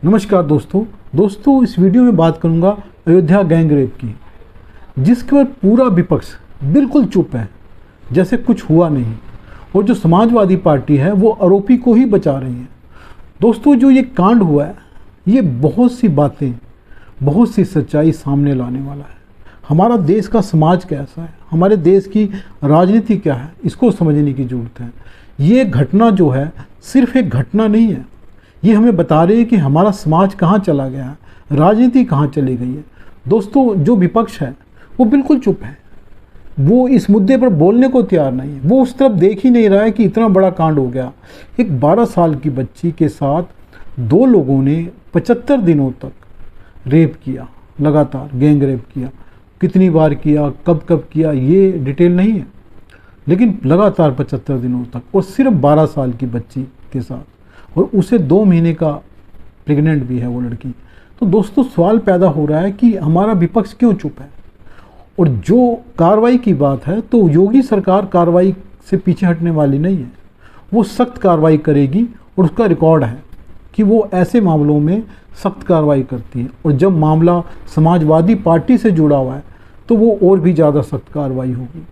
नमस्कार दोस्तों इस वीडियो में बात करूंगा अयोध्या गैंग रेप की, जिसके पर पूरा विपक्ष बिल्कुल चुप है, जैसे कुछ हुआ नहीं। और जो समाजवादी पार्टी है वो आरोपी को ही बचा रही है। दोस्तों, जो ये कांड हुआ है ये बहुत सी बातें, बहुत सी सच्चाई सामने लाने वाला है। हमारा देश का समाज कैसा है, हमारे देश की राजनीति क्या है, इसको समझने की ज़रूरत है। ये घटना जो है सिर्फ एक घटना नहीं है, ये हमें बता रही है कि हमारा समाज कहाँ चला गया है, राजनीति कहाँ चली गई है। दोस्तों, जो विपक्ष है वो बिल्कुल चुप है, वो इस मुद्दे पर बोलने को तैयार नहीं है। वो उस तरफ देख ही नहीं रहा है कि इतना बड़ा कांड हो गया। एक 12 साल की बच्ची के साथ दो लोगों ने 75 दिनों तक रेप किया, लगातार गैंग रेप किया। कितनी बार किया, कब कब किया, ये डिटेल नहीं है, लेकिन लगातार 75 दिनों तक, और सिर्फ 12 साल की बच्ची के साथ, और उसे 2 महीने का प्रेग्नेंट भी है वो लड़की। तो दोस्तों, सवाल पैदा हो रहा है कि हमारा विपक्ष क्यों चुप है। और जो कार्रवाई की बात है तो योगी सरकार कार्रवाई से पीछे हटने वाली नहीं है, वो सख्त कार्रवाई करेगी। और उसका रिकॉर्ड है कि वो ऐसे मामलों में सख्त कार्रवाई करती है, और जब मामला समाजवादी पार्टी से जुड़ा हुआ है तो वो और भी ज़्यादा सख्त कार्रवाई होगी।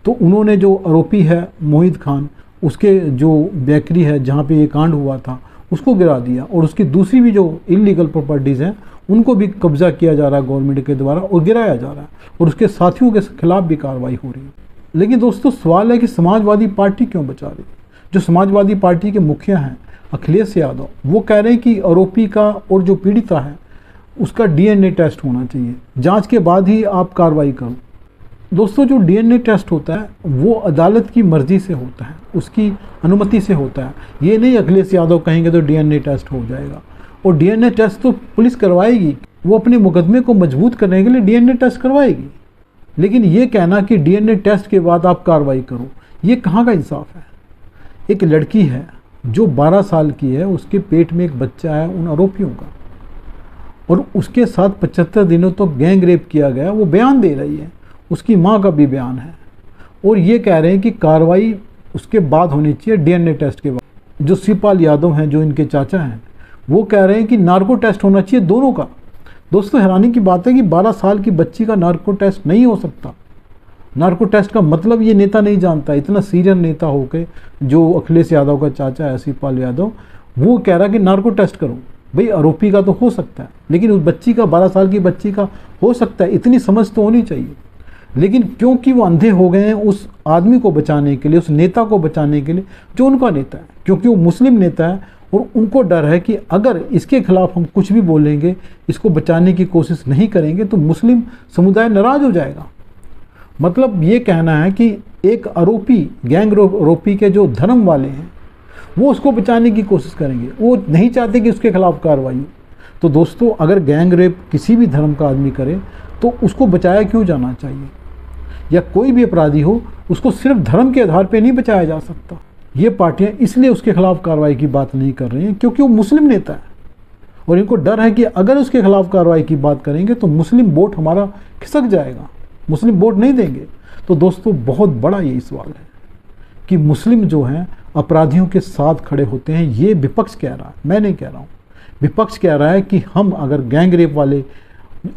तो उन्होंने जो आरोपी है मोहित खान, उसके जो बेकरी है जहाँ पे ये कांड हुआ था उसको गिरा दिया, और उसकी दूसरी भी जो इलीगल प्रॉपर्टीज़ हैं उनको भी कब्जा किया जा रहा है गवर्नमेंट के द्वारा और गिराया जा रहा है, और उसके साथियों के खिलाफ भी कार्रवाई हो रही है। लेकिन दोस्तों, सवाल है कि समाजवादी पार्टी क्यों बचा रही है। जो समाजवादी पार्टी के मुखिया हैं अखिलेश यादव, वो कह रहे हैं कि आरोपी का और जो पीड़िता है उसका DNA टेस्ट होना चाहिए, जाँच के बाद ही आप कार्रवाई करो। दोस्तों, जो DNA टेस्ट होता है वो अदालत की मर्ज़ी से होता है, उसकी अनुमति से होता है। ये नहीं अखिलेश यादव कहेंगे तो DNA टेस्ट हो जाएगा। और DNA टेस्ट तो पुलिस करवाएगी, वो अपने मुकदमे को मजबूत करने के लिए DNA टेस्ट करवाएगी। लेकिन ये कहना कि DNA टेस्ट के बाद आप कार्रवाई करो, ये कहाँ का इंसाफ है। एक लड़की है जो 12 साल की है, उसके पेट में एक बच्चा है उन आरोपियों का, और उसके साथ 75 दिनों तक गैंग रेप किया गया। वो बयान दे रही है, उसकी माँ का भी बयान है, और ये कह रहे हैं कि कार्रवाई उसके बाद होनी चाहिए, DNA टेस्ट के बाद। जो शिवपाल यादव हैं, जो इनके चाचा हैं, वो कह रहे हैं कि नार्को टेस्ट होना चाहिए दोनों का। दोस्तों, हैरानी की बात है कि 12 साल की बच्ची का नार्को टेस्ट नहीं हो सकता। नार्को टेस्ट का मतलब ये नेता नहीं जानता। इतना सीरियस नेता होकर जो अखिलेश यादव का चाचा है शिवपाल यादव, वो कह रहा है कि नार्को टेस्ट करो। भाई, आरोपी का तो हो सकता है, लेकिन उस बच्ची का, 12 साल की बच्ची का हो सकता है। इतनी समझ तो होनी चाहिए। लेकिन क्योंकि वो अंधे हो गए हैं उस आदमी को बचाने के लिए, उस नेता को बचाने के लिए जो उनका नेता है, क्योंकि वो मुस्लिम नेता है, और उनको डर है कि अगर इसके खिलाफ हम कुछ भी बोलेंगे, इसको बचाने की कोशिश नहीं करेंगे, तो मुस्लिम समुदाय नाराज़ हो जाएगा। मतलब ये कहना है कि एक आरोपी, गैंग आरोपी के जो धर्म वाले हैं, वो उसको बचाने की कोशिश करेंगे, वो नहीं चाहते कि उसके खिलाफ कार्रवाई हो। तो दोस्तों, अगर गैंग रेप किसी भी धर्म का आदमी करे तो उसको बचाया क्यों जाना चाहिए, या कोई भी अपराधी हो उसको सिर्फ धर्म के आधार पर नहीं बचाया जा सकता। ये पार्टियां इसलिए उसके खिलाफ कार्रवाई की बात नहीं कर रही हैं क्योंकि वो मुस्लिम नेता है, और इनको डर है कि अगर उसके खिलाफ कार्रवाई की बात करेंगे तो मुस्लिम वोट हमारा खिसक जाएगा, मुस्लिम वोट नहीं देंगे। तो दोस्तों, बहुत बड़ा ये सवाल है कि मुस्लिम जो हैं अपराधियों के साथ खड़े होते हैं। ये विपक्ष कह रहा है, मैं नहीं कह रहा हूँ। विपक्ष कह रहा है कि हम अगर गैंग रेप वाले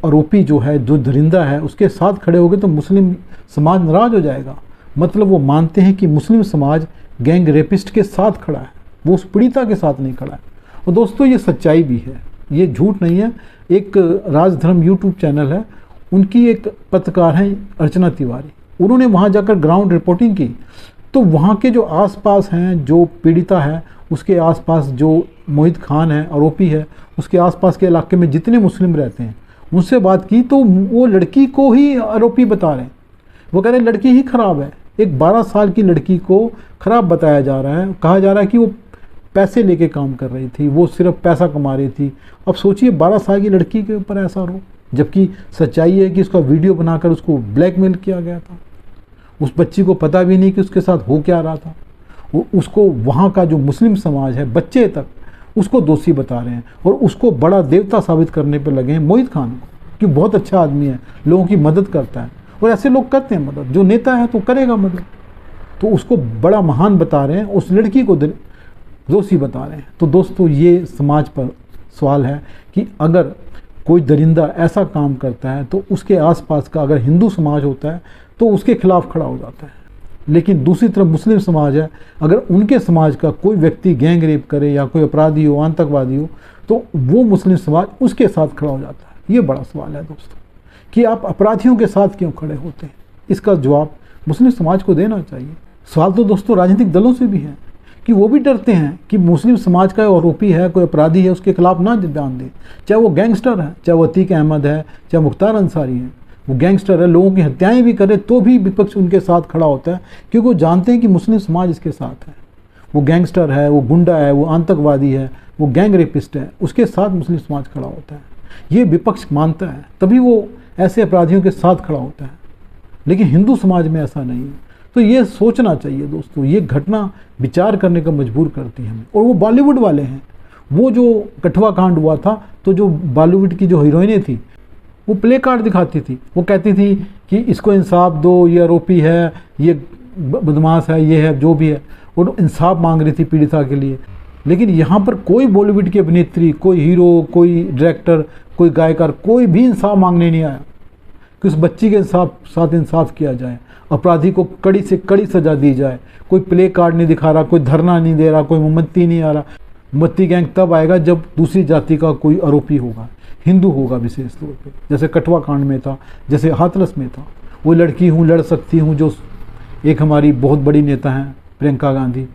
आरोपी जो है, जो दरिंदा है, उसके साथ खड़े हो गए तो मुस्लिम समाज नाराज़ हो जाएगा। मतलब वो मानते हैं कि मुस्लिम समाज गैंग रेपिस्ट के साथ खड़ा है, वो उस पीड़िता के साथ नहीं खड़ा है। और दोस्तों, ये सच्चाई भी है, ये झूठ नहीं है। एक राजधर्म यूट्यूब चैनल है, उनकी एक पत्रकार हैं अर्चना तिवारी, उन्होंने वहाँ जाकर ग्राउंड रिपोर्टिंग की। तो वहाँ के जो आसपास हैं, जो पीड़िता है, उसके आसपास जो मोहित खान है आरोपी है, उसके आसपास के इलाके में जितने मुस्लिम रहते हैं उनसे बात की, तो वो लड़की को ही आरोपी बता रहे हैं। वो कह रहे हैं लड़की ही ख़राब है। एक 12 साल की लड़की को ख़राब बताया जा रहा है, कहा जा रहा है कि वो पैसे लेके काम कर रही थी, वो सिर्फ पैसा कमा रही थी। अब सोचिए, 12 साल की लड़की के ऊपर ऐसा आरोप, जबकि सच्चाई है कि उसका वीडियो बनाकर उसको ब्लैकमेल किया गया था। उस बच्ची को पता भी नहीं कि उसके साथ हो क्या रहा था। उसको वहाँ का जो मुस्लिम समाज है, बच्चे तक उसको दोषी बता रहे हैं, और उसको बड़ा देवता साबित करने पर लगे हैं मोहित खान को, कि बहुत अच्छा आदमी है, लोगों की मदद करता है। और ऐसे लोग करते हैं मदद, जो नेता है तो करेगा मदद, तो उसको बड़ा महान बता रहे हैं, उस लड़की को दोषी बता रहे हैं। तो दोस्तों, ये समाज पर सवाल है कि अगर कोई दरिंदा ऐसा काम करता है तो उसके आसपास का अगर हिंदू समाज होता है तो उसके खिलाफ खड़ा हो जाता है। लेकिन दूसरी तरफ मुस्लिम समाज है, अगर उनके समाज का कोई व्यक्ति गैंग रेप करे या कोई अपराधी हो, आतंकवादी हो, तो वो मुस्लिम समाज उसके साथ खड़ा हो जाता है। ये बड़ा सवाल है दोस्तों कि आप अपराधियों के साथ क्यों खड़े होते हैं। इसका जवाब मुस्लिम समाज को देना चाहिए। सवाल तो दोस्तों राजनीतिक दलों से भी है कि वो भी डरते हैं कि मुस्लिम समाज का आरोपी है, कोई अपराधी है, उसके खिलाफ ना बयान दें, चाहे वो गैंगस्टर है, चाहे वो अतीक अहमद है, चाहे मुख्तार अंसारी है। वो गैंगस्टर है, लोगों की हत्याएं भी करे तो भी विपक्ष उनके साथ खड़ा होता है, क्योंकि वो जानते हैं कि मुस्लिम समाज इसके साथ है। वो गैंगस्टर है, वो गुंडा है, वो आतंकवादी है, वो गैंग रेपिस्ट है, उसके साथ मुस्लिम समाज खड़ा होता है। ये विपक्ष मानता है, तभी वो ऐसे अपराधियों के साथ खड़ा होता है। लेकिन हिंदू समाज में ऐसा नहीं है। तो ये सोचना चाहिए दोस्तों, ये घटना विचार करने का मजबूर करती है हमें। और वो बॉलीवुड वाले हैं, वो जो कठुआ कांड हुआ था तो जो बॉलीवुड की जो हीरोइनें थी वो प्ले कार्ड दिखाती थी, वो कहती थी कि इसको इंसाफ दो, ये आरोपी है, ये बदमाश है, ये है, जो भी है, और इंसाफ मांग रही थी पीड़िता के लिए। लेकिन यहाँ पर कोई बॉलीवुड की अभिनेत्री, कोई हीरो, कोई डायरेक्टर, कोई गायकार, कोई भी इंसाफ मांगने नहीं आया कि उस बच्ची के साथ इंसाफ किया जाए, अपराधी को कड़ी से कड़ी सजा दी जाए। कोई प्ले कार्ड नहीं दिखा रहा, कोई धरना नहीं दे रहा, कोई मोमबत्ती नहीं आ रहा। मोमबत्ती गैंग तब आएगा जब दूसरी जाति का कोई आरोपी होगा, हिंदू होगा विशेष तौर पे, जैसे कठुआ कांड में था, जैसे हाथरस में था। वो लड़की हूँ लड़ सकती हूँ, जो एक हमारी बहुत बड़ी नेता हैं प्रियंका गांधी,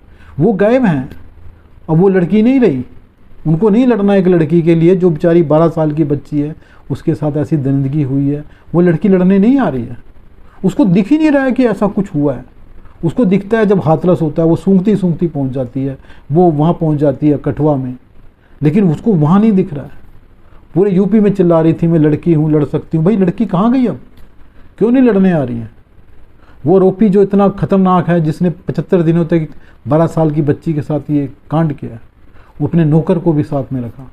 वो गायब हैं। अब वो लड़की नहीं रही, उनको नहीं लड़ना एक लड़की के लिए जो बेचारी 12 साल की बच्ची है, उसके साथ ऐसी दरिंदगी हुई है, वो लड़की लड़ने नहीं आ रही है। उसको दिख ही नहीं रहा है कि ऐसा कुछ हुआ है। उसको दिखता है जब हाथरस होता है, वो सूंघती सूंघती पहुंच जाती है, वो वहाँ पहुंच जाती है कठुआ में, लेकिन उसको वहाँ नहीं दिख रहा है। पूरे यूपी में चिल्ला रही थी मैं लड़की हूँ लड़ सकती हूँ। भाई लड़की कहाँ गई, अब क्यों नहीं लड़ने आ रही है? वो आरोपी जो इतना खतरनाक है, जिसने 75 दिनों तक 12 साल की बच्ची के साथ ये कांड किया, वो अपने नौकर को भी साथ में रखा,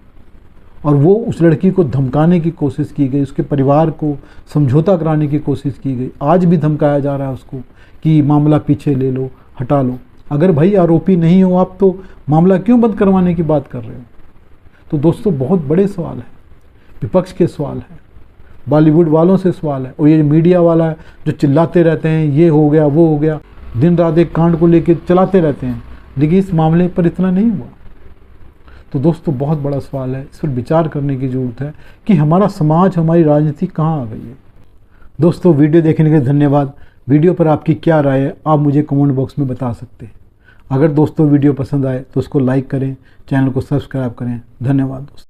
और वो उस लड़की को धमकाने की कोशिश की गई, उसके परिवार को समझौता कराने की कोशिश की गई। आज भी धमकाया जा रहा है उसको कि मामला पीछे ले लो, हटा लो। अगर भाई आरोपी नहीं हो आप, तो मामला क्यों बंद करवाने की बात कर रहे हो? तो दोस्तों बहुत बड़े सवाल है, विपक्ष के सवाल है, बॉलीवुड वालों से सवाल है, और ये मीडिया वाला है जो चिल्लाते रहते हैं ये हो गया वो हो गया, दिन रात एक कांड को लेकर चलाते रहते हैं, लेकिन इस मामले पर इतना नहीं हुआ। तो दोस्तों बहुत बड़ा सवाल है, इस पर विचार करने की ज़रूरत है कि हमारा समाज, हमारी राजनीति कहाँ आ गई है। दोस्तों वीडियो देखने के लिए धन्यवाद। वीडियो पर आपकी क्या राय है आप मुझे कमेंट बॉक्स में बता सकते हैं। अगर दोस्तों वीडियो पसंद आए तो उसको लाइक करें, चैनल को सब्सक्राइब करें। धन्यवाद दोस्तों।